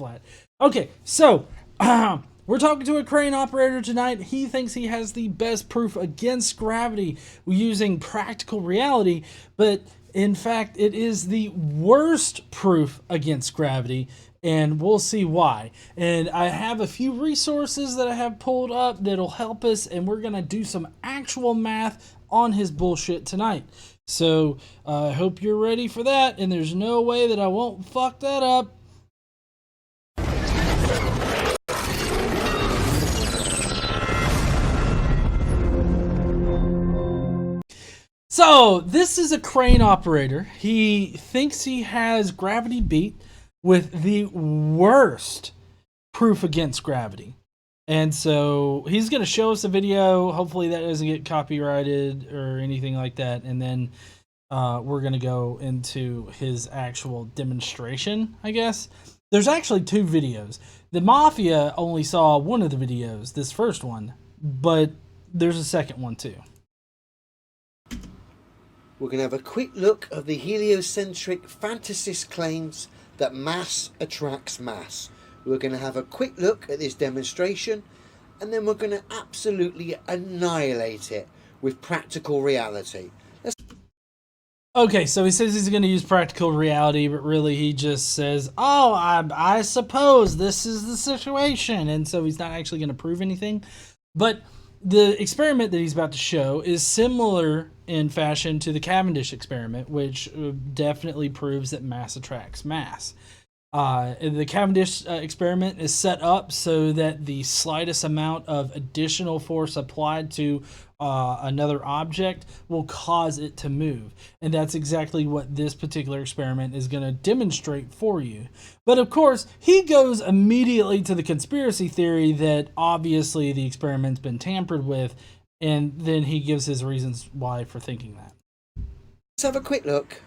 flat. Okay, so we're talking to a crane operator tonight. He thinks he has the best proof against gravity using practical reality, but in fact, it is the worst proof against gravity, and we'll see why. And I have a few resources that I have pulled up that'll help us, and we're going to do some actual math on his bullshit tonight. So I hope you're ready for that, and there's no way that I won't fuck that up. So, this is a crane operator. He thinks he has gravity beat with the worst proof against gravity. And so, he's going to show us a video. Hopefully that doesn't get copyrighted or anything like that. And then we're going to go into his actual demonstration, I guess. There's actually 2 videos. The Mafia only saw one of the videos, this first one. But there's a second one too. We're going to have a quick look at the heliocentric fantasist claims that mass attracts mass. We're going to have a quick look at this demonstration, and then we're going to absolutely annihilate it with practical reality. Okay, so he says he's going to use practical reality, but really he just says, oh, I suppose this is the situation. And so he's not actually going to prove anything. But the experiment that he's about to show is similar in fashion to the Cavendish experiment, which definitely proves that mass attracts mass. The Cavendish experiment is set up so that the slightest amount of additional force applied to another object will cause it to move. And that's exactly what this particular experiment is going to demonstrate for you. But of course, he goes immediately to the conspiracy theory that obviously the experiment's been tampered with, and then he gives his reasons why for thinking that. Let's have a quick look.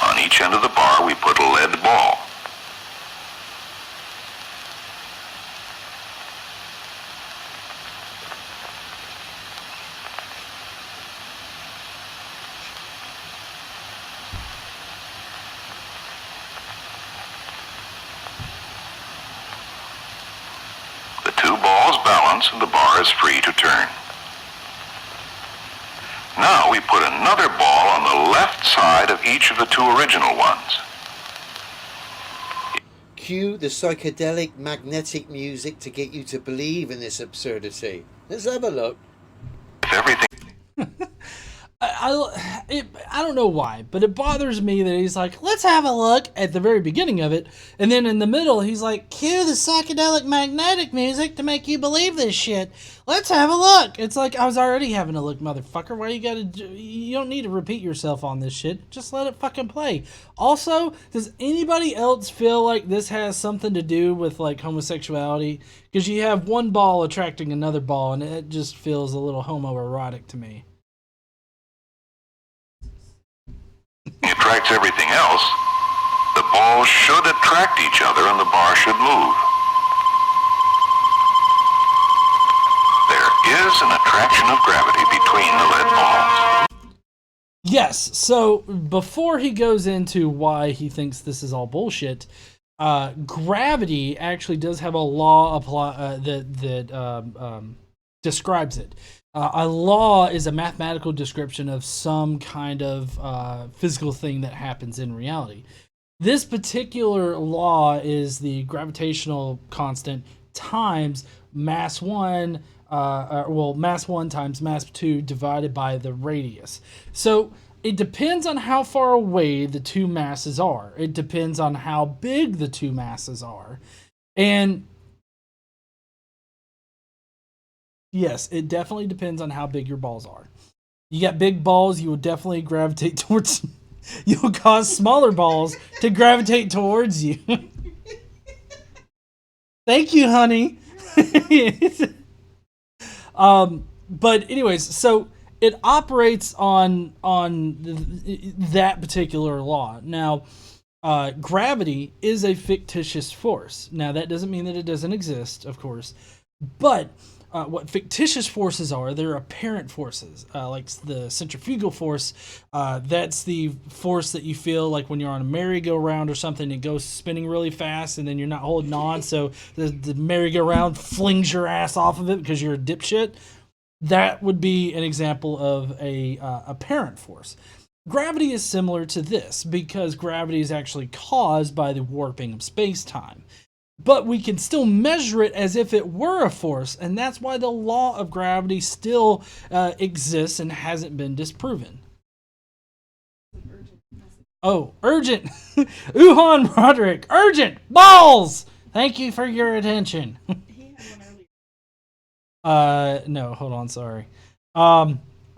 On each end of the bar, we put a lead ball. The 2 balls balance and the bar is free to turn. Now we put another ball on the left side of each of the 2 original ones. Cue the psychedelic magnetic music to get you to believe in this absurdity. Let's have a look. If everything... I don't know why, but it bothers me that he's like, let's have a look at the very beginning of it, and then in the middle he's like, cue the psychedelic magnetic music to make you believe this shit. Let's have a look. It's like, I was already having a look, motherfucker. Why you don't need to repeat yourself on this shit. Just let it fucking play. Also, does anybody else feel like this has something to do with like homosexuality? Because you have one ball attracting another ball, and it just feels a little homoerotic to me. Attracts everything else, the balls should attract each other and the bar should move. There is an attraction of gravity between the lead balls. Yes, so before he goes into why he thinks this is all bullshit, gravity actually does have a law that describes it. A law is a mathematical description of some kind of physical thing that happens in reality. This particular law is the gravitational constant times mass 1, mass 1 times mass 2 divided by the radius. So it depends on how far away the 2 masses are. It depends on how big the 2 masses are. And yes, it definitely depends on how big your balls are. You got big balls, you will definitely gravitate towards... You'll cause smaller balls to gravitate towards you. Thank you, honey. But anyways, so it operates on that particular law. Now, gravity is a fictitious force. Now, that doesn't mean that it doesn't exist, of course. But what fictitious forces are. They're apparent forces, like the centrifugal force. That's the force that you feel like when you're on a merry-go-round or something. It goes spinning really fast, and then you're not holding on, so the merry-go-round flings your ass off of it because you're a dipshit. That would be an example of a apparent force. Gravity is similar to this because gravity is actually caused by the warping of space-time. But we can still measure it as if it were a force, and that's why the law of gravity still exists and hasn't been disproven. Oh, urgent! Uhan Roderick, urgent! Balls! Thank you for your attention. No, hold on, sorry.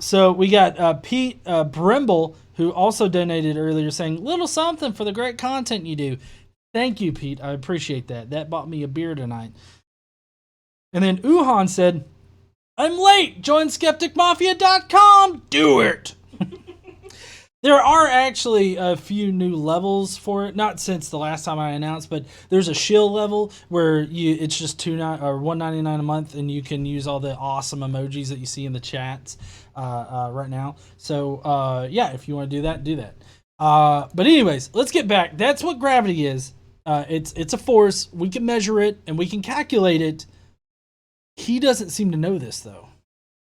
So we got Pete Brimble, who also donated earlier, saying, little something for the great content you do. Thank you, Pete. I appreciate that. That bought me a beer tonight. And then Uhan said, I'm late. Join skepticmafia.com. Do it. There are actually a few new levels for it. Not since the last time I announced, but there's a shill level where it's just $1.99 a month, and you can use all the awesome emojis that you see in the chats right now. So yeah, if you want to do that, do that. But anyways, let's get back. That's what gravity is. It's a force. We can measure it and we can calculate it. He doesn't seem to know this though.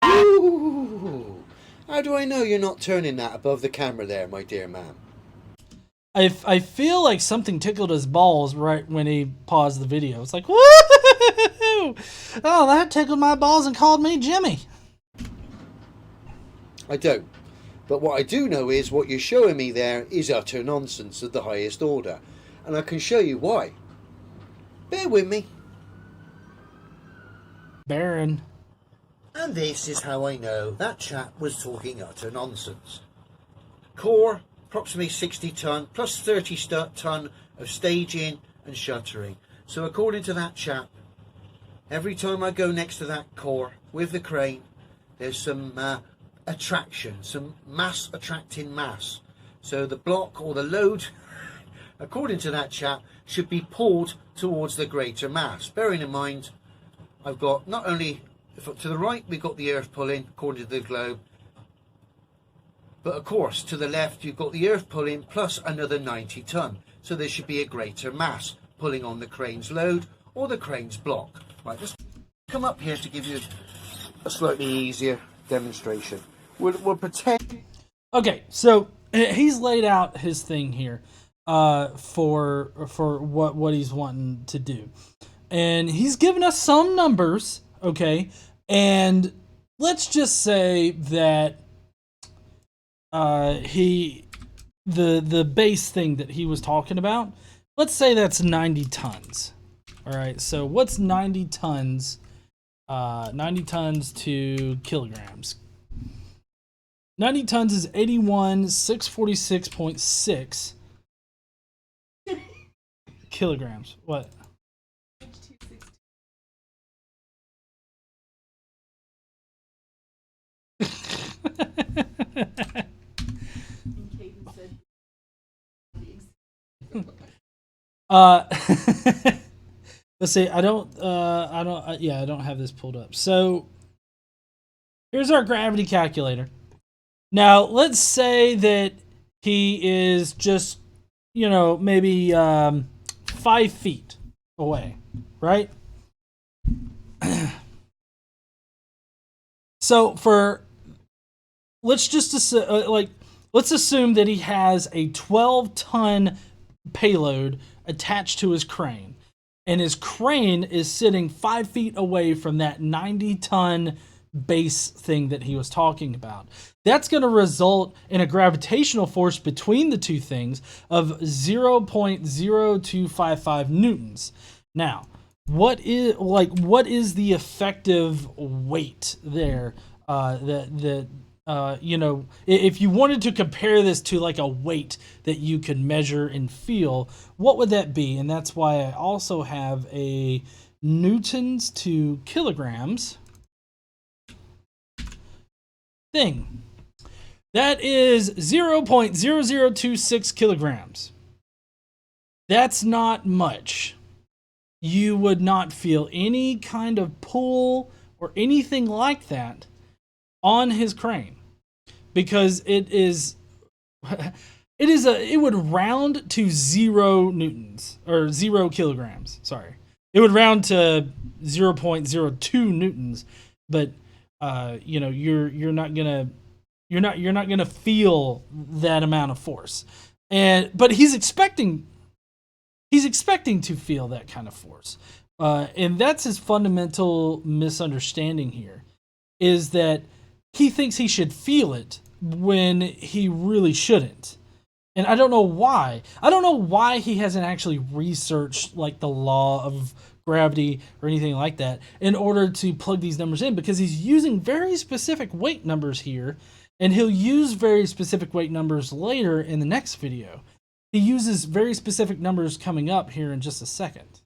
Ooh. How do I know you're not turning that above the camera there, my dear man? I feel like something tickled his balls right when he paused the video. It's like, woo! Oh, that tickled my balls and called me Jimmy. I don't. But what I do know is what you're showing me there is utter nonsense of the highest order. And I can show you why. Bear with me. Baron. And this is how I know that chap was talking utter nonsense. Core, approximately 60 tonne, plus 30 tonne of staging and shuttering. So according to that chap, every time I go next to that core with the crane, there's some attraction, some mass attracting mass. So the block or the load, according to that chap, should be pulled towards the greater mass. Bearing in mind, I've got not only to the right, we've got the Earth pulling, according to the globe. But of course, to the left, you've got the Earth pulling plus another 90 tonne. So there should be a greater mass pulling on the crane's load or the crane's block. Right, just come up here to give you a slightly easier demonstration. We'll pretend. Okay, so he's laid out his thing here for what he's wanting to do. And he's given us some numbers, okay? And let's just say that the base thing that he was talking about, let's say that's 90 tons. All right, so what's 90 tons? 90 tons to kilograms. 90 tons is 81,646.6 kilograms. What? Let's see. I don't have this pulled up. So here's our gravity calculator. Now let's say that he is just, maybe 5 feet away, right? So let's assume that he has a 12-ton payload attached to his crane, and his crane is sitting 5 feet away from that 90-ton base thing that he was talking about. That's going to result in a gravitational force between the two things of 0.0255 newtons. Now, what is the effective weight there? If you wanted to compare this to like a weight that you could measure and feel, what would that be? And that's why I also have a newtons to kilograms thing. That is 0.0026 kilograms. That's not much. You would not feel any kind of pull or anything like that on his crane, because it would round to 0 newtons or 0 kilograms. Sorry, it would round to 0.02 newtons, but you're not gonna feel that amount of force, but he's expecting to feel that kind of force, and that's his fundamental misunderstanding here, is that he thinks he should feel it when he really shouldn't. And I don't know why. I don't know why he hasn't actually researched like the law of gravity or anything like that in order to plug these numbers in, because he's using very specific weight numbers here, and he'll use very specific weight numbers later in the next video. He uses very specific numbers coming up here in just a second.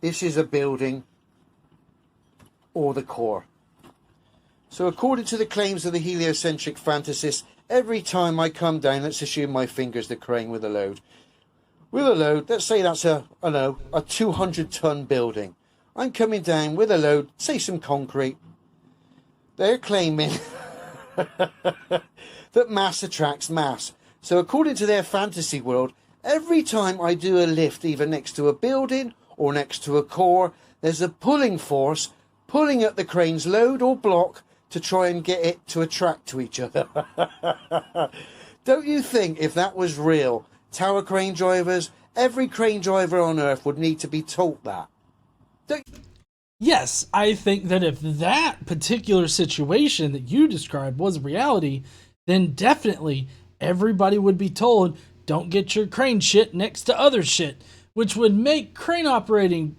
This is a building or the core. So according to the claims of the heliocentric fantasist, every time I come down, let's assume my finger's the crane with a load. With a load, let's say that's a 200-ton building. I'm coming down with a load, say some concrete. They're claiming that mass attracts mass. So according to their fantasy world, every time I do a lift, either next to a building or next to a core, there's a pulling force pulling at the crane's load or block to try and get it to attract to each other. Don't you think if that was real, tower crane drivers, every crane driver on earth would need to be taught that? Yes, I think that if that particular situation that you described was reality, then definitely everybody would be told, don't get your crane shit next to other shit, which would make crane operating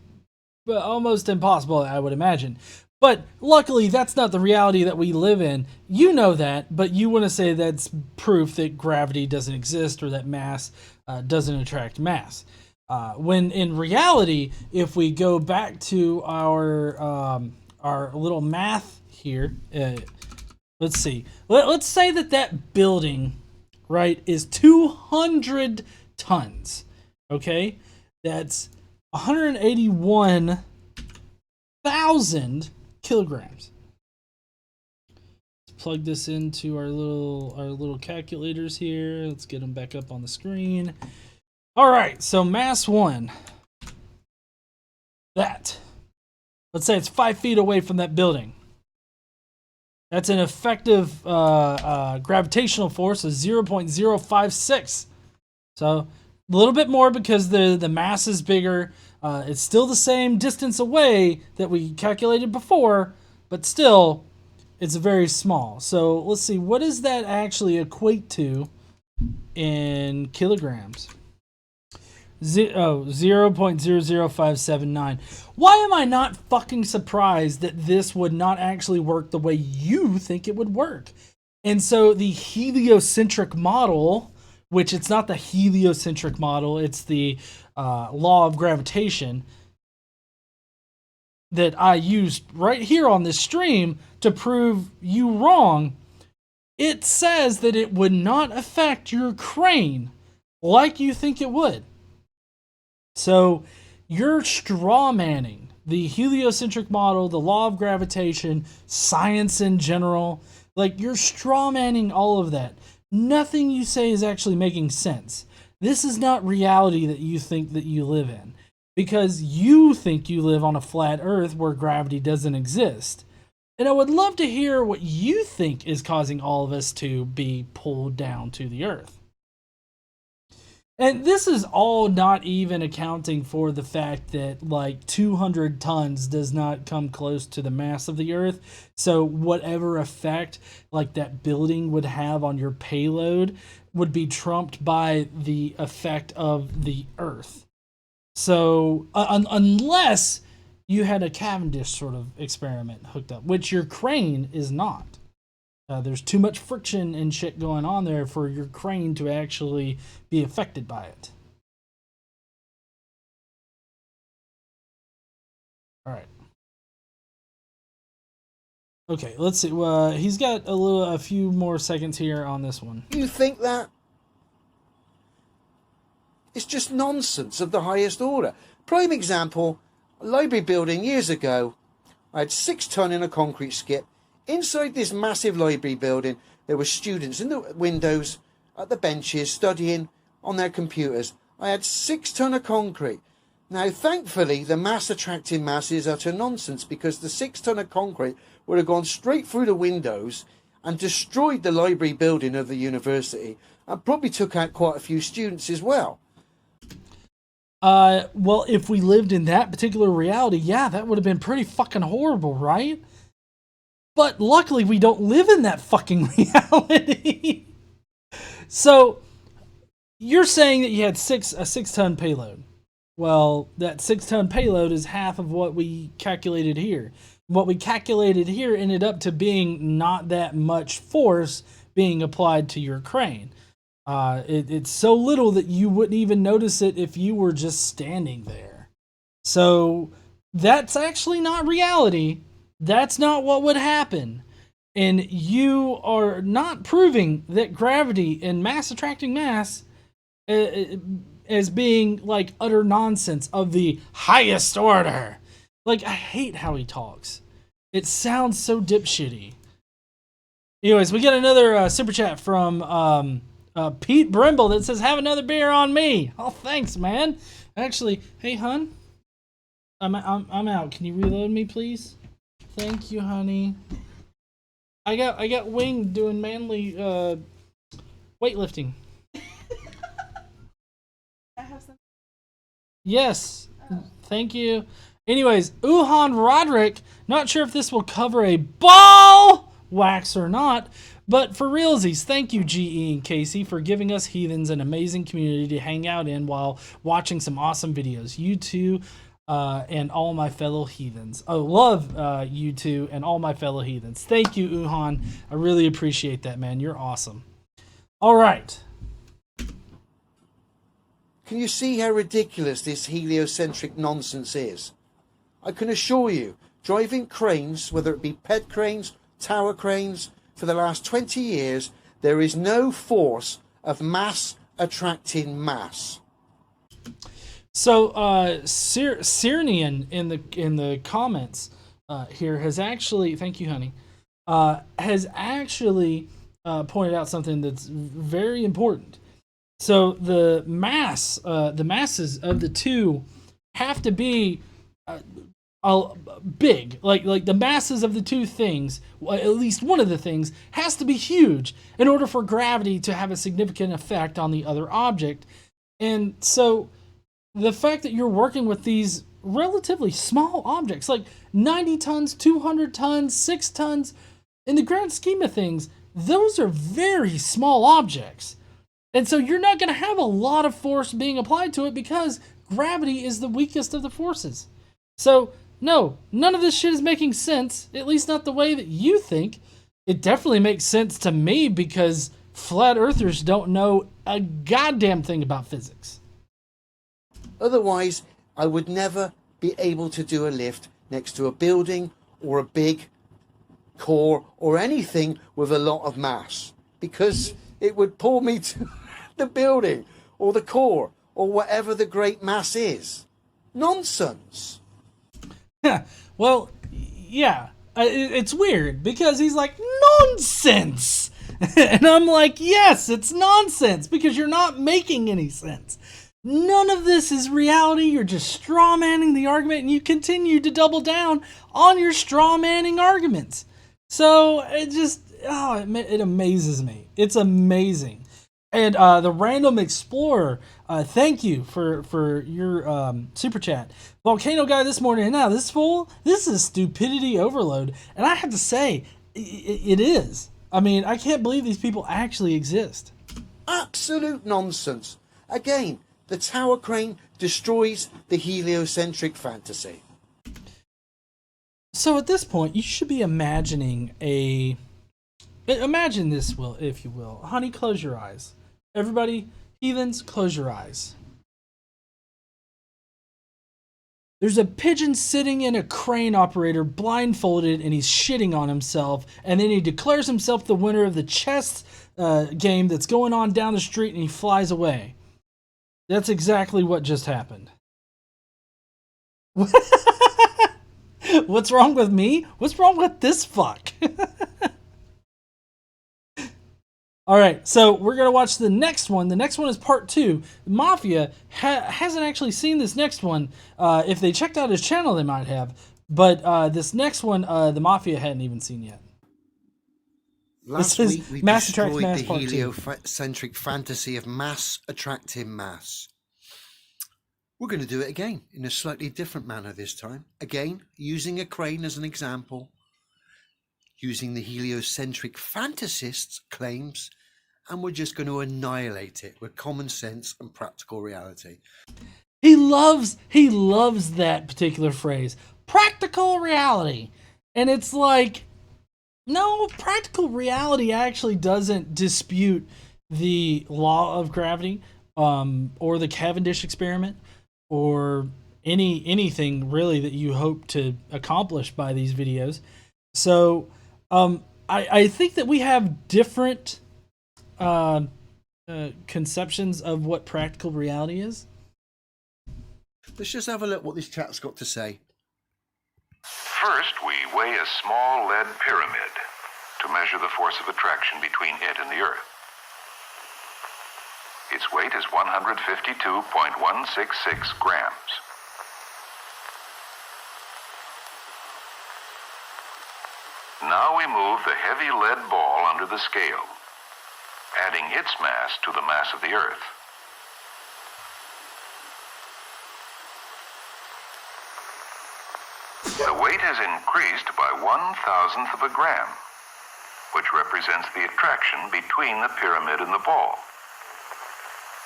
almost impossible, I would imagine. But luckily, that's not the reality that we live in. You know that, but you want to say that's proof that gravity doesn't exist or that mass doesn't attract mass. When in reality, if we go back to our little math here, let's see. Let's say that building, right, is 200 tons. Okay, that's 181,000 kilograms. Let's plug this into our little calculators here. Let's get them back up on the screen. All right, so mass 1. Let's say it's 5 feet away from that building. That's an effective gravitational force of 0.056. So a little bit more because the mass is bigger. It's still the same distance away that we calculated before, but still, it's very small. So let's see, what does that actually equate to in kilograms? 0.00579. Why am I not fucking surprised that this would not actually work the way you think it would work? And so the heliocentric model, which it's not the heliocentric model, it's the law of gravitation that I used right here on this stream to prove you wrong, it says that it would not affect your crane like you think it would. So you're straw manning the heliocentric model, the law of gravitation, science in general. Like, you're straw manning all of that. Nothing you say is actually making sense. This is not reality that you think that you live in, because you think you live on a flat earth where gravity doesn't exist. And I would love to hear what you think is causing all of us to be pulled down to the earth. And this is all not even accounting for the fact that like 200 tons does not come close to the mass of the Earth. So whatever effect like that building would have on your payload would be trumped by the effect of the Earth. So unless you had a Cavendish sort of experiment hooked up, which your crane is not. There's too much friction and shit going on there for your crane to actually be affected by it. All right. Okay, let's see. He's got a few more seconds here on this one. You think that? It's just nonsense of the highest order. Prime example, a library building years ago. I had 6 ton in a concrete skip. Inside this massive library building, there were students in the windows, at the benches, studying on their computers. I had 6 ton of concrete. Now, thankfully, the mass attracting mass is utter nonsense, because the 6 ton of concrete would have gone straight through the windows and destroyed the library building of the university, and probably took out quite a few students as well. Well, if we lived in that particular reality, yeah, that would have been pretty fucking horrible, right? But luckily, we don't live in that fucking reality. So, you're saying that you had a 6 ton payload. Well, that 6 ton payload is half of what we calculated here. What we calculated here ended up to being not that much force being applied to your crane. It's so little that you wouldn't even notice it if you were just standing there. So that's actually not reality. That's not what would happen. And you are not proving that gravity and mass attracting mass as being like utter nonsense of the highest order. Like, I hate how he talks. It sounds so dipshitty. Anyways, we get another super chat from Pete Brimble that says, "Have another beer on me." Oh, thanks, man. Actually, hey, hun, I'm out. Can you reload me, please? Thank you, honey. I got winged doing manly weightlifting. I have some. Yes, thank you. Anyways, Uhan Roderick, not sure if this will cover a ball wax or not, but for realsies, thank you, GE and Casey, for giving us heathens an amazing community to hang out in while watching some awesome videos. You two and all my fellow heathens. I love you two and all my fellow heathens. Thank you, Uhan. I really appreciate that, man. You're awesome. All right. Can you see how ridiculous this heliocentric nonsense is? I can assure you, driving cranes, whether it be ped cranes, tower cranes, for the last 20 years, there is no force of mass attracting mass. So, Sirnian in the comments here has actually, thank you, honey, has actually pointed out something that's very important. So the masses of the two have to be big, like the masses of the two things, at least one of the things has to be huge in order for gravity to have a significant effect on the other object. And so the fact that you're working with these relatively small objects, like 90 tons, 200 tons, 6 tons, in the grand scheme of things, those are very small objects. And so you're not going to have a lot of force being applied to it because gravity is the weakest of the forces. So, no, none of this shit is making sense, at least not the way that you think. It definitely makes sense to me because flat earthers don't know a goddamn thing about physics. Otherwise, I would never be able to do a lift next to a building or a big core or anything with a lot of mass, because it would pull me to the building or the core or whatever the great mass is. Nonsense. Well, yeah, it's weird because he's like, nonsense. And I'm like, yes, it's nonsense because you're not making any sense. None of this is reality. You're just straw manning the argument, and you continue to double down on your straw manning arguments. So it just, it amazes me. It's amazing. And the Random Explorer, thank you for your super chat. Volcano Guy this morning, and now this is stupidity overload. And I have to say, it is. I mean, I can't believe these people actually exist. Absolute nonsense. Again, the tower crane destroys the heliocentric fantasy. So at this point, you should be imagining imagine this, if you will. Honey, close your eyes. Everybody, heathens, close your eyes. There's a pigeon sitting in a crane operator blindfolded, and he's shitting on himself, and then he declares himself the winner of the chess game that's going on down the street, and he flies away. That's exactly what just happened. What's wrong with me? What's wrong with this fuck? All right, so we're gonna watch the next one. The next one is part 2. Mafia hasn't actually seen this next one. If they checked out his channel, they might have. But this next one, the Mafia hadn't even seen yet. Last This is week we Mass Attracts destroyed Mass the Part 2. heliocentric fantasy of mass attracting mass. We're going to do it again in a slightly different manner this time. Again, using a crane as an example, using the heliocentric fantasist's claims, and we're just going to annihilate it with common sense and practical reality. He loves that particular phrase, practical reality. And it's like, no, practical reality actually doesn't dispute the law of gravity, or the Cavendish experiment, or anything really that you hope to accomplish by these videos. So I think that we have different conceptions of what practical reality is. Let's just have a look what this chap's got to say. First, we weigh a small lead pyramid to measure the force of attraction between it and the Earth. Its weight is 152.166 grams. Now we move the heavy lead ball under the scale, adding its mass to the mass of the Earth. The weight has increased by 1,000th of a gram, which represents the attraction between the pyramid and the ball.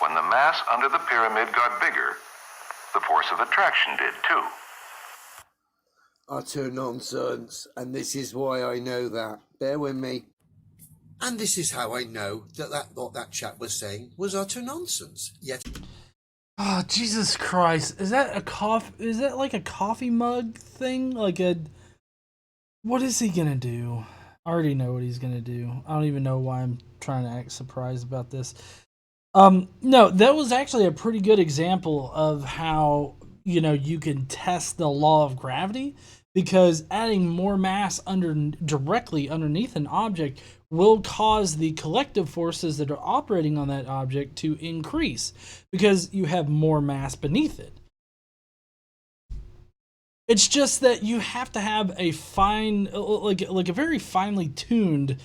When the mass under the pyramid got bigger, the force of attraction did too. Utter nonsense, and this is why I know that. Bear with me. And this is how I know that what that chap was saying was utter nonsense. Yet, Oh, Jesus Christ. Is that like a coffee mug thing? Like a... What is he gonna do? I already know what he's gonna do. I don't even know why I'm trying to act surprised about this. No, that was actually a pretty good example of how, you can test the law of gravity, because adding more mass directly underneath an object will cause the collective forces that are operating on that object to increase, because you have more mass beneath it. It's just that you have to have a fine, like a very finely tuned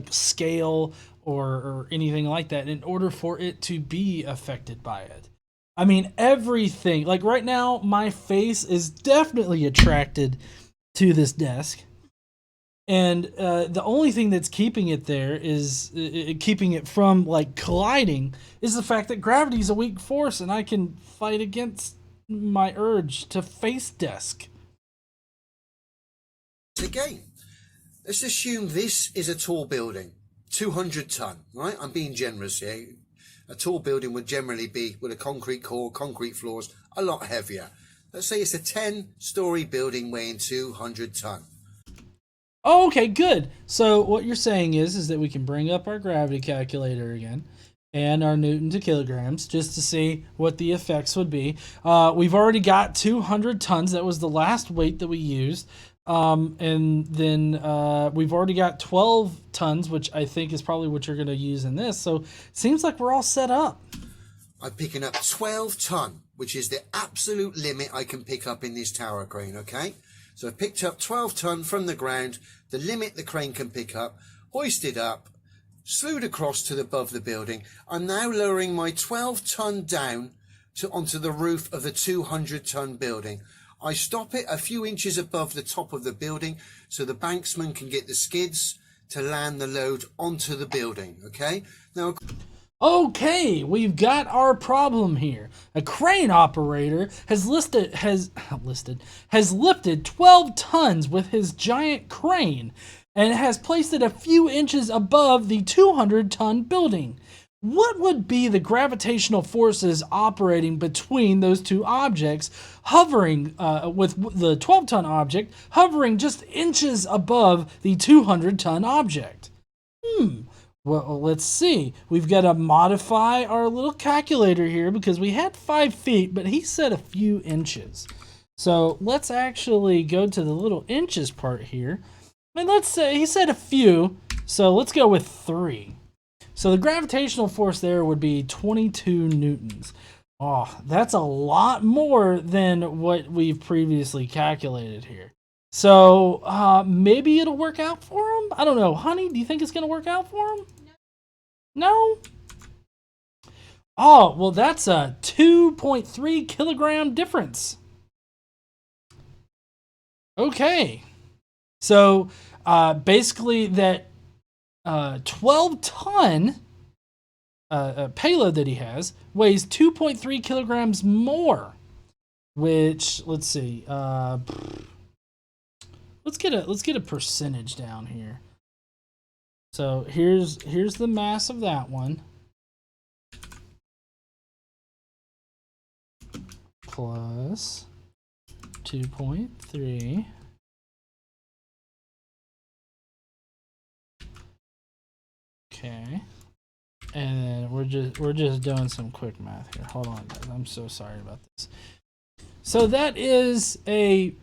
scale or anything like that in order for it to be affected by it. I mean, everything, like right now, my face is definitely attracted to this desk. And the only thing that's keeping it there is keeping it from colliding is the fact that gravity is a weak force, and I can fight against my urge to face desk. again, let's assume this is a tall building, 200 ton, right? I'm being generous here. A tall building would generally be, with a concrete core, concrete floors, a lot heavier. Let's say it's a 10-story building weighing 200 ton. Oh, okay, good. So what you're saying is that we can bring up our gravity calculator again and our Newton to kilograms just to see what the effects would be. We've already got 200 tons. That was the last weight that we used. And then we've already got 12 tons, which I think is probably what you're going to use in this. So it seems like we're all set up. I'm picking up 12 ton, which is the absolute limit I can pick up in this tower crane, okay? So I picked up 12 ton from the ground, the limit the crane can pick up, hoisted up, slewed across to above the building. I'm now lowering my 12 ton down onto the roof of the 200 ton building. I stop it a few inches above the top of the building so the banksman can get the skids to land the load onto the building, okay? Now, Okay, we've got our problem here. A crane operator has lifted 12 tons with his giant crane and has placed it a few inches above the 200-ton building. What would be the gravitational forces operating between those two objects, hovering with the 12-ton object hovering just inches above the 200-ton object? Well, let's see. We've got to modify our little calculator here because we had 5 feet, but he said a few inches. So let's actually go to the little inches part here. And let's say he said a few, so let's go with 3. So the gravitational force there would be 22 newtons. Oh, that's a lot more than what we've previously calculated here. So maybe it'll work out for him? I don't know. Honey, do you think it's going to work out for him? No? Oh, well, that's a 2.3 kilogram difference. Okay. So basically that 12-ton payload that he has weighs 2.3 kilograms more, which, let's see, let's get a percentage down here. So here's the mass of that one, plus 2.3. Okay. And then we're just doing some quick math here. Hold on, guys. I'm so sorry about this. So that is a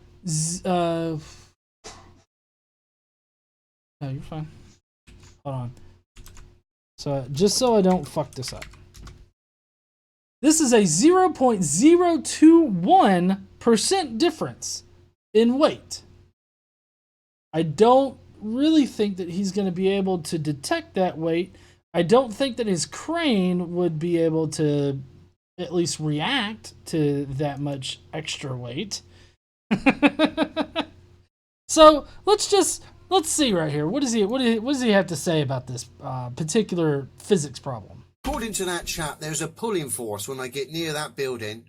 no, you're fine. Hold on. So just so I don't fuck this up. This is a 0.021% difference in weight. I don't really think that he's going to be able to detect that weight. I don't think that his crane would be able to at least react to that much extra weight. So let's see right here. What does he have to say about this particular physics problem? According to that chap, there's a pulling force when I get near that building,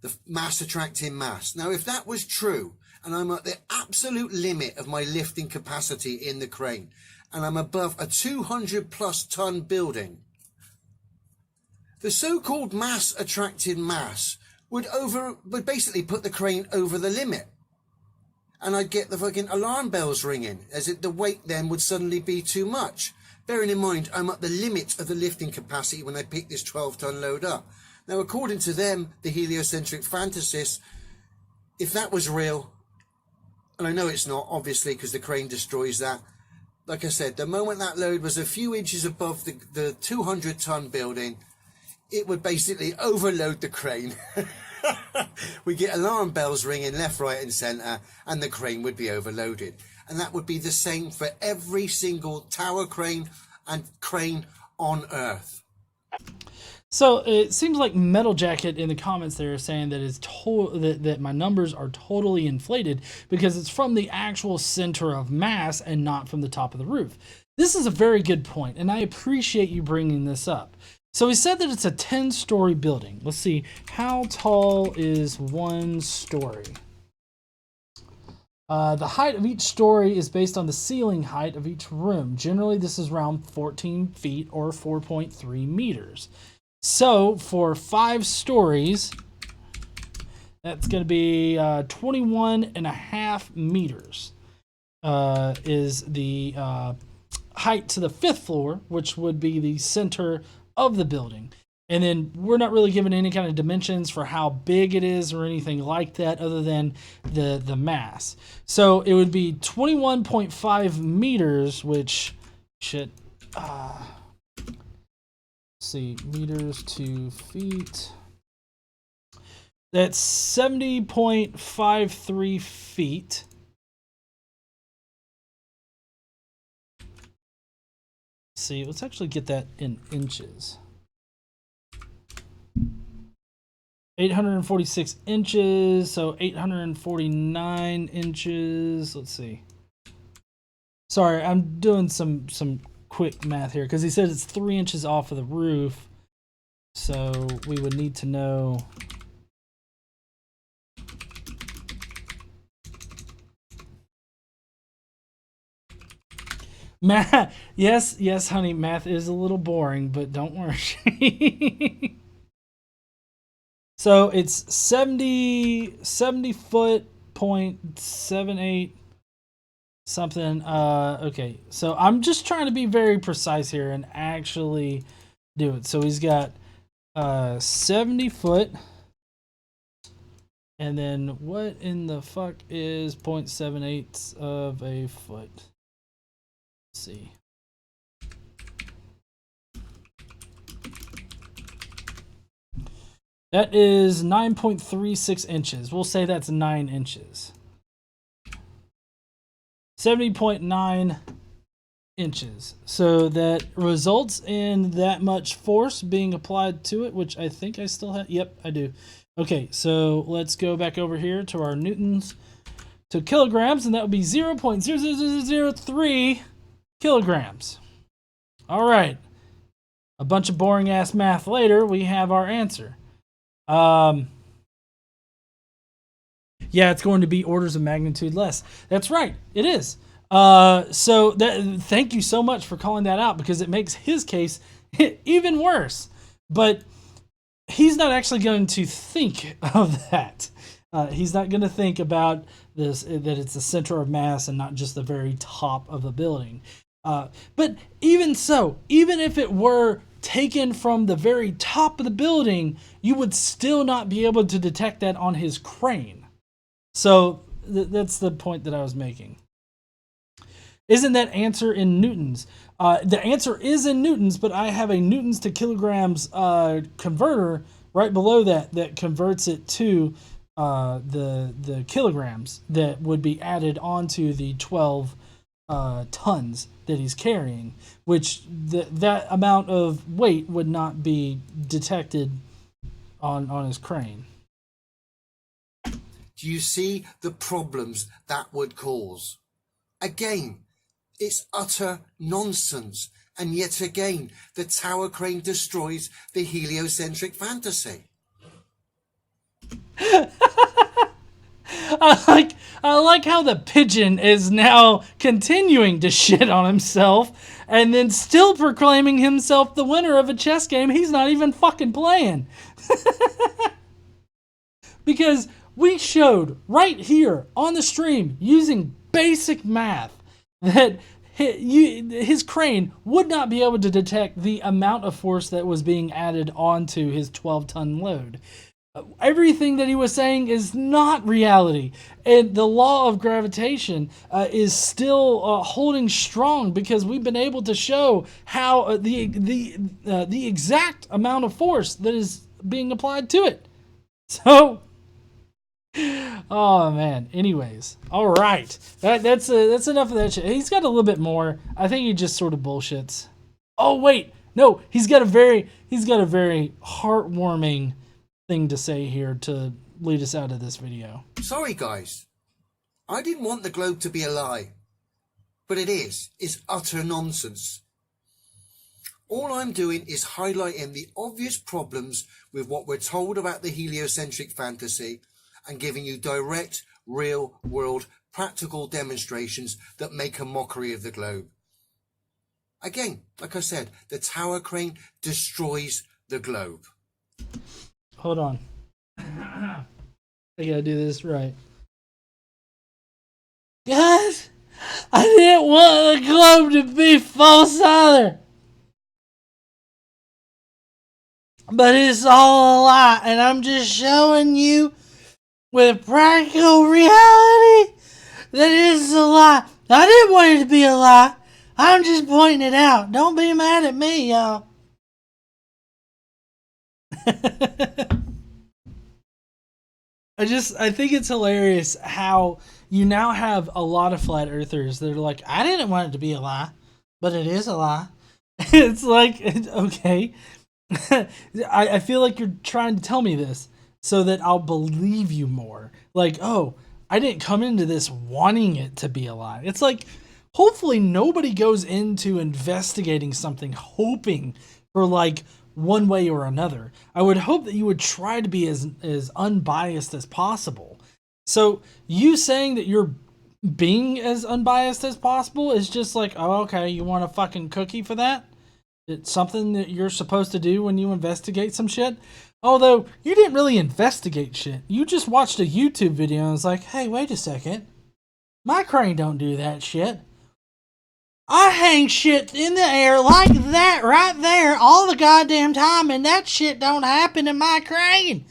the mass attracting mass. Now, if that was true, and I'm at the absolute limit of my lifting capacity in the crane, and I'm above a 200 plus ton building, the so-called mass attracted mass would basically put the crane over the limit. And I'd get the fucking alarm bells ringing, as if the weight then would suddenly be too much. Bearing in mind, I'm at the limit of the lifting capacity when I pick this 12-ton load up. Now, according to them, the heliocentric fantasists, if that was real, and I know it's not, obviously, because the crane destroys that. Like I said, the moment that load was a few inches above the 200-ton building, it would basically overload the crane. We get alarm bells ringing left, right and centre, and the crane would be overloaded. And that would be the same for every single tower crane and crane on Earth. So it seems like Metal Jacket in the comments there is saying that that my numbers are totally inflated because it's from the actual center of mass and not from the top of the roof. This is a very good point, and I appreciate you bringing this up. So he said that it's a 10-story building. Let's see, how tall is 1 story? The height of each story is based on the ceiling height of each room. Generally, this is around 14 feet or 4.3 meters. So for 5 stories, that's going to be 21.5 meters is the height to the 5th floor, which would be the center of the building. And then we're not really given any kind of dimensions for how big it is or anything like that other than the mass. So it would be 21.5 meters, which should, see, meters to feet. That's 70.53 feet. See, let's actually get that in inches. 846 inches, so 849 inches. Let's see. Sorry, I'm doing some quick math here because he said it's 3 inches off of the roof. So we would need to know. Math, yes, honey, math is a little boring, but don't worry. So it's 70 foot 0.78 something. Okay, so I'm just trying to be very precise here and actually do it. So he's got 70 foot. And then what in the fuck is 0.78 of a foot? Let's see. That is 9.36 inches. We'll say that's 9 inches. 70.9 inches. So that results in that much force being applied to it, which I think I still have. Yep, I do. Okay, so let's go back over here to our newtons to kilograms, and that would be 0.00003 kilograms. All right. A bunch of boring ass math later, we have our answer. Yeah, it's going to be orders of magnitude less. That's right, it is. So thank you so much for calling that out, because it makes his case even worse. But he's not actually going to think of that. He's not going to think about this, that it's the center of mass and not just the very top of a building. But even so, even if it were taken from the very top of the building, you would still not be able to detect that on his crane. So that's the point that I was making. Isn't that answer in newtons? The answer is in newtons, but I have a newtons to kilograms converter right below that converts it to the kilograms that would be added onto the 12 tons that he's carrying, which that amount of weight would not be detected on his crane. Do you see the problems that would cause? Again, it's utter nonsense. And yet again, the tower crane destroys the heliocentric fantasy. I like how the pigeon is now continuing to shit on himself and then still proclaiming himself the winner of a chess game he's not even fucking playing. Because we showed right here on the stream using basic math that his crane would not be able to detect the amount of force that was being added onto his 12-ton load. Everything that he was saying is not reality, and the law of gravitation is still holding strong, because we've been able to show how the exact amount of force that is being applied to it. So, oh man. Anyways, all right, that's enough of that shit. He's got a little bit more. I think he just sort of bullshits. Oh wait, no, he's got a very heartwarming thing to say here to lead us out of this video. Sorry guys, I didn't want the globe to be a lie, but it is. It's utter nonsense. All I'm doing is highlighting the obvious problems with what we're told about the heliocentric fantasy and giving you direct, real world, practical demonstrations that make a mockery of the globe. Again, like I said, the tower crane destroys the globe. Hold on. I gotta do this right. Guys, I didn't want the globe to be false either. But it's all a lie, and I'm just showing you with practical reality that it is a lie. I didn't want it to be a lie. I'm just pointing it out. Don't be mad at me, y'all. I think it's hilarious how you now have a lot of flat earthers that are like, I didn't want it to be a lie, but it is a lie. It's like, okay. I feel like you're trying to tell me this so that I'll believe you more. Like, oh, I didn't come into this wanting it to be a lie. It's like, hopefully nobody goes into investigating something hoping for like one way or another. I would hope that you would try to be as unbiased as possible. So you saying that you're being as unbiased as possible is just like, oh, okay, you want a fucking cookie for that? It's something that you're supposed to do when you investigate some shit. Although you didn't really investigate shit. You just watched a YouTube video and was like, hey, wait a second. My crane don't do that shit. I hang shit in the air like that right there all the goddamn time, and that shit don't happen in my crane.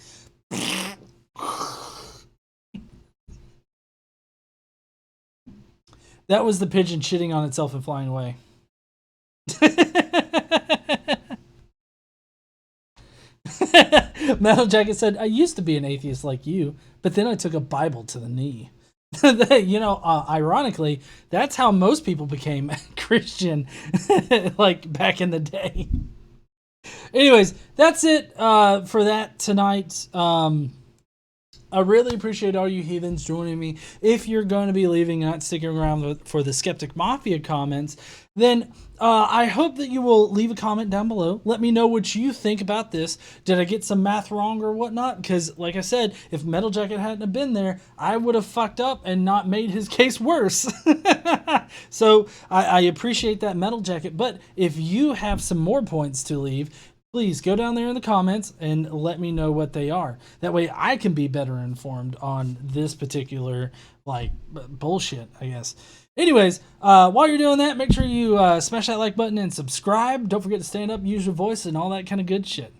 That was the pigeon shitting on itself and flying away. Metal Jacket said, I used to be an atheist like you, but then I took a Bible to the knee. Ironically, that's how most people became Christian, like back in the day. Anyways, that's it for that tonight. I really appreciate all you heathens joining me. If you're going to be leaving and not sticking around for the Skeptic Mafia comments, then I hope that you will leave a comment down below. Let me know what you think about this. Did I get some math wrong or whatnot? Because, like I said, if Metal Jacket hadn't have been there, I would have fucked up and not made his case worse. So I appreciate that, Metal Jacket. But if you have some more points to leave, please go down there in the comments and let me know what they are. That way I can be better informed on this particular, like, bullshit, I guess. Anyways, while you're doing that, make sure you smash that like button and subscribe. Don't forget to stand up, use your voice, and all that kind of good shit.